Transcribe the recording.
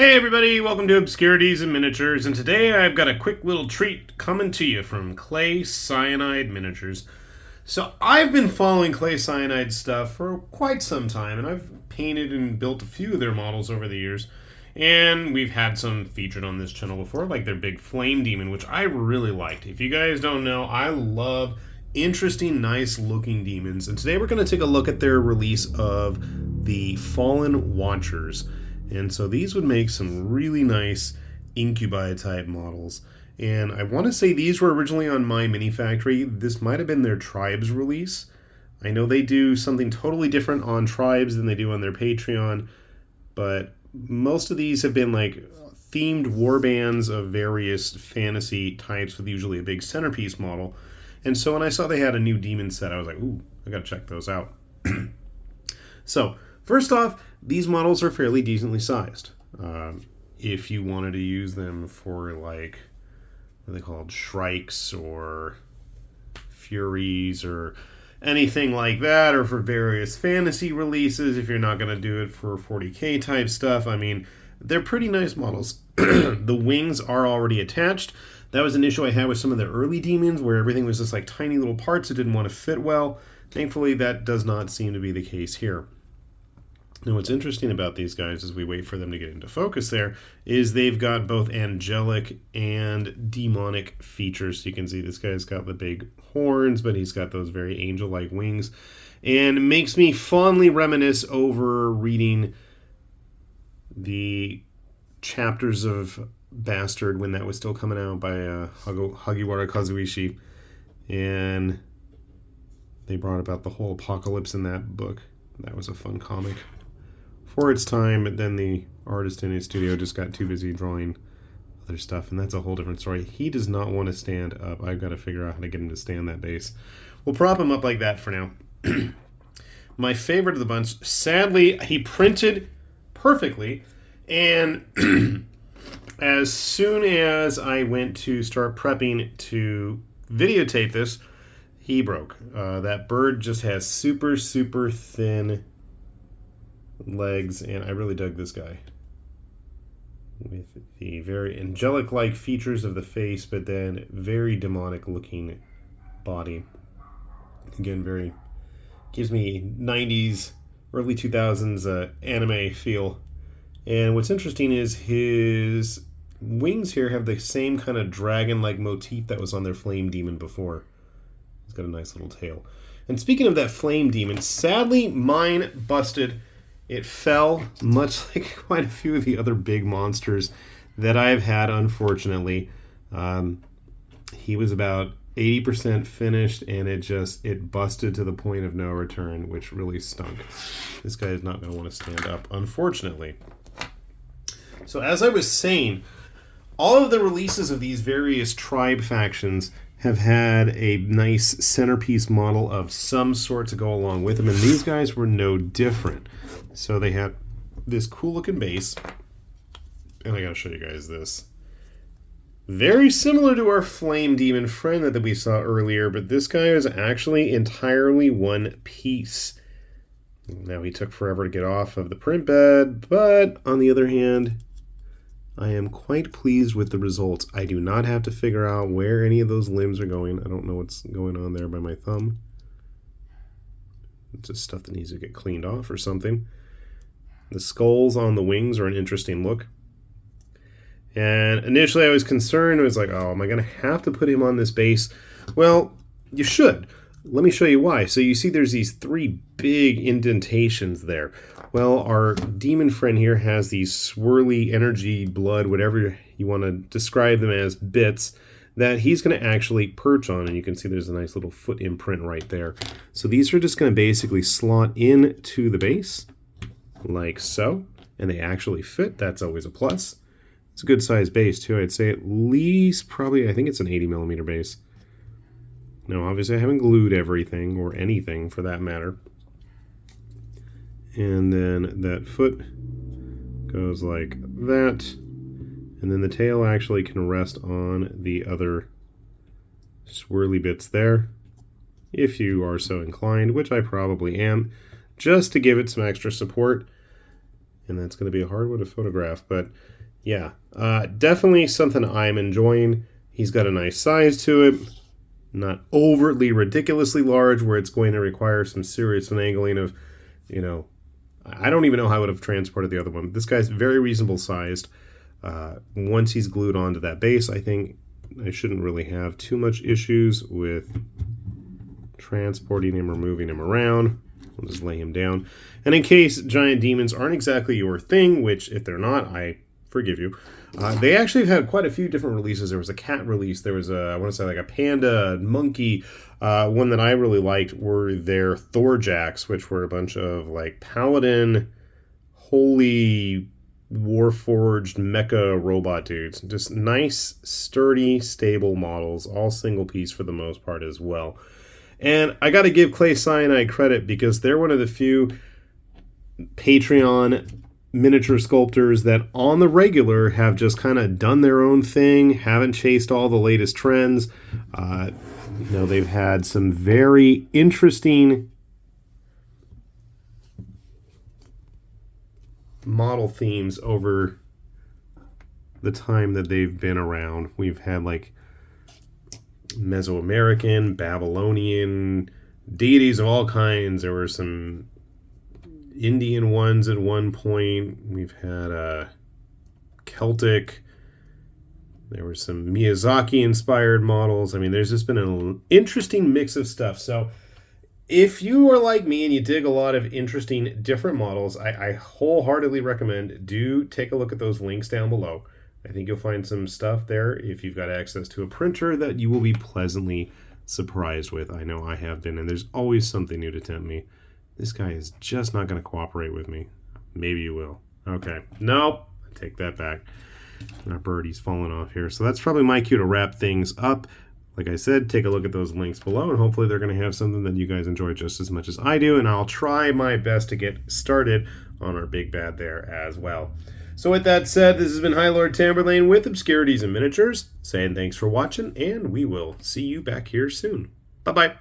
Hey everybody, welcome to Obscurities and Miniatures, and today I've got a quick little treat coming to you from Clay Cyanide Miniatures. So I've been following Clay Cyanide stuff for quite some time, and I've painted and built a few of their models over the years, and we've had some featured on this channel before, like their big Flame Demon, which I really liked. If you guys don't know, I love interesting, nice looking demons, and today we're going to take a look at their release of the Fallen Watchers. And so these would make some really nice Incubi type models. And I want to say these were originally on My Mini Factory. This might have been their Tribes release. I know they do something totally different on Tribes than they do on their Patreon, but most of these have been like themed warbands of various fantasy types with usually a big centerpiece model. And so when I saw they had a new demon set, I was like, ooh, I gotta check those out. So, first off, these models are fairly decently sized. If you wanted to use them for, like, what are they called, Shrikes or Furies or anything like that, or for various fantasy releases, if you're not going to do it for 40k type stuff, I mean, they're pretty nice models. The wings are already attached. That was an issue I had with some of the early demons, where everything was just like tiny little parts that didn't want to fit well. Thankfully, that does not seem to be the case here. Now, what's interesting about these guys, as we wait for them to get into focus there, is they've got both angelic and demonic features. So you can see this guy's got the big horns, but he's got those very angel-like wings. And it makes me fondly reminisce over reading the chapters of Bastard when that was still coming out by Hagiwara Kazuishi. And they brought about the whole apocalypse in that book. That was a fun comic for its time, but then the artist in his studio just got too busy drawing other stuff, and that's a whole different story. He does not want to stand up. I've got to figure out how to get him to stand that base. We'll prop him up like that for now. My favorite of the bunch, sadly, he printed perfectly, and as soon as I went to start prepping to videotape this, he broke. That bird just has super, super thin legs, and I really dug this guy with the very angelic-like features of the face, but then very demonic-looking body. Again, very gives me 90s, early 2000s anime feel. And what's interesting is his wings here have the same kind of dragon-like motif that was on their Flame Demon before. He's got a nice little tail. And speaking of that Flame Demon, sadly mine busted. It fell, much like quite a few of the other big monsters that I've had, unfortunately. He was about 80% finished, and it busted to the point of no return, which really stunk. This guy is not going to want to stand up, unfortunately. So as I was saying, all of the releases of these various tribe factions have had a nice centerpiece model of some sort to go along with them, and these guys were no different. So they had this cool looking base, and I gotta show you guys this. Very similar to our Flame Demon friend that we saw earlier, but this guy is actually entirely one piece. Now, he took forever to get off of the print bed, but on the other hand, I am quite pleased with the results. I do not have to figure out where any of those limbs are going. I don't know what's going on there by my thumb. It's just stuff that needs to get cleaned off or something. The skulls on the wings are an interesting look. And initially I was concerned. I was like, oh, am I going to have to put him on this base? Well, you should. Let me show you why. So you see there's these three big indentations there. Well, our demon friend here has these swirly energy, blood, whatever you want to describe them as, bits that he's going to actually perch on. And you can see there's a nice little foot imprint right there. So these are just going to basically slot into the base like so. And they actually fit. That's always a plus. It's a good sized base too. I'd say at least probably, I think it's an 80mm base. Now, obviously, I haven't glued everything, or anything for that matter. And then that foot goes like that. And then the tail actually can rest on the other swirly bits there, if you are so inclined, which I probably am, just to give it some extra support. and that's going to be a hard one to photograph. But yeah, definitely something I'm enjoying. He's got a nice size to it, not overtly ridiculously large where it's going to require some serious finagling of, you know, I don't even know how I would have transported the other one. This guy's very reasonable sized. Once he's glued onto that base, I think I shouldn't really have too much issues with transporting him or moving him around. We'll just lay him down. And in case giant demons aren't exactly your thing, which if they're not, I forgive you. They actually have had quite a few different releases. There was a cat release. There was a, I want to say like a panda, monkey. One that I really liked were their Thorjacks, which were a bunch of like paladin, holy, warforged mecha robot dudes. Just nice, sturdy, stable models, all single piece for the most part as well. And I got to give Clay Cyanide credit because they're one of the few Patreon miniature sculptors that on the regular have just kind of done their own thing, haven't chased all the latest trends. You know, they've had some very interesting model themes over the time that they've been around. We've had like Mesoamerican, Babylonian, deities of all kinds. There were some Indian ones at one point. We've had Celtic. There were some Miyazaki-inspired models. I mean, there's just been an interesting mix of stuff. So if you are like me and you dig a lot of interesting different models, I wholeheartedly recommend do take a look at those links down below. I think you'll find some stuff there if you've got access to a printer that you will be pleasantly surprised with. I know I have been, and there's always something new to tempt me. This guy is just not going to cooperate with me. Maybe you will. Okay. Nope. I take that back. Our birdie's falling off here. So that's probably my cue to wrap things up. Like I said, take a look at those links below, and hopefully they're going to have something that you guys enjoy just as much as I do, and I'll try my best to get started on our big bad there as well. So with that said, this has been High Lord Tamberlane with Obscurities and Miniatures, saying thanks for watching, and we will see you back here soon. Bye-bye.